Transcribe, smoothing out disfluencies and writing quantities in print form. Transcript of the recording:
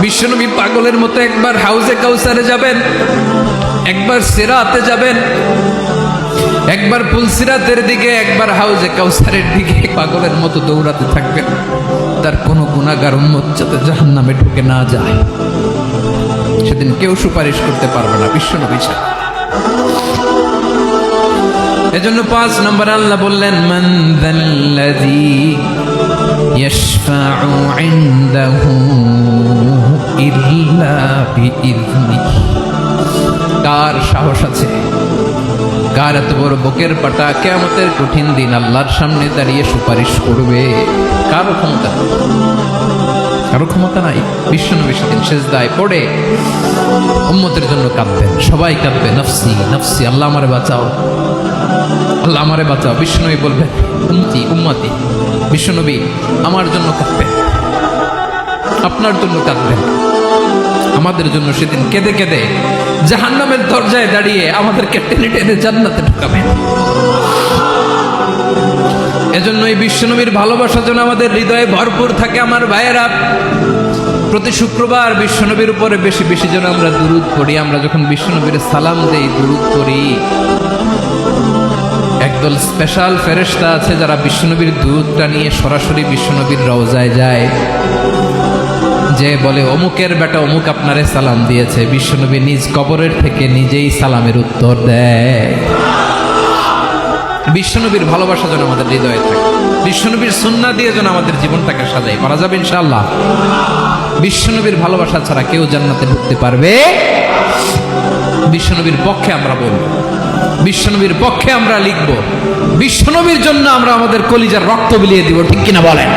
বিশ্বনবী পাগলের মতো একবার হাউজে কাউসারে যাবেন, একবার সিরাতে যাবেন, একবার পুলসিরাতের দিকে, একবার হাউজে কাউসারের দিকে পাগলের মতো দৌড়াতে থাকবেন। তার কোনো গুনাহগার উম্মত যাতে জাহান্নামে ঢুকে না যায়, সেদিন কেউ সুপারিশ করতে পারবে না বিশ্বনবী ছাড়া। এজন্য 5 নম্বর আল্লাহ বললেন, মান যাল্লাযী ইয়াশফাউ ইনদাহু ইল্লা বিইযনিহি। কার সাহস আছে, কার এত বড় বুকের পাটা কিয়ামতের কঠিন দিন আল্লাহর সামনে দাঁড়িয়ে সুপারিশ করবে? কারো ক্ষমতা, কারো ক্ষমতা নাই। বিশ্বনবী সেদিন সিজদায় পড়ে উম্মতের জন্য কাঁদবেন, সবাই কাঁদবে, নফসি নফসি, আল্লাহ আমারে বাঁচাও, আল্লাহ আমারে বাঁচাও। বিশ্বনবী বলবেন, উম্মতি উম্মতি। বিশ্বনবী আমার জন্য কাঁদবেন, আপনার জন্য কাঁদবেন, আমাদের জন্য সেদিন কেঁদে কেঁদে জাহান্নামের দরজায় দাঁড়িয়ে আমাদেরকে টেনে টেনে জান্নাতে ঢুকাবেন। এজন্য এই বিশ্বনবীর ভালোবাসা যেন আমাদের হৃদয়ে ভরপুর থাকে। আমার ভাইয়েরা, প্রতি শুক্রবার বিশ্বনবীর উপরে বেশি বেশি যেন আমরা দুরূদ পড়ি। আমরা যখন বিশ্বনবীর সালাম দেই, দুরূদ পড়ি, একদল স্পেশাল ফেরেশতা আছে যারা বিশ্বনবীর দুরূদটা নিয়ে সরাসরি বিশ্বনবীর রওজায় যায়, যে বলে অমুকের বেটা অমুক আপনারে সালাম দিয়েছে। বিশ্বনবী নিজ কবরের থেকে নিজেই সালামের উত্তর দেয়। বিশ্বনবীর ভালোবাসা যেন আমাদের হৃদয়ে থাকে, বিশ্বনবীর সুন্নাহ দিয়ে যেন আমাদের জীবনটাকে সাজাই। পারা যাবে ইনশাআল্লাহ। বিশ্বনবীর ভালোবাসা ছাড়া কেউ জান্নাতে ঢুকতে পারবে? বিশ্বনবীর পক্ষে আমরা বলবো, বিশ্বনবীর পক্ষে আমরা লিখবো, বিশ্বনবীর জন্য আমরা আমাদের কলিজার রক্ত বিলিয়ে দিব, ঠিক কিনা বলেন?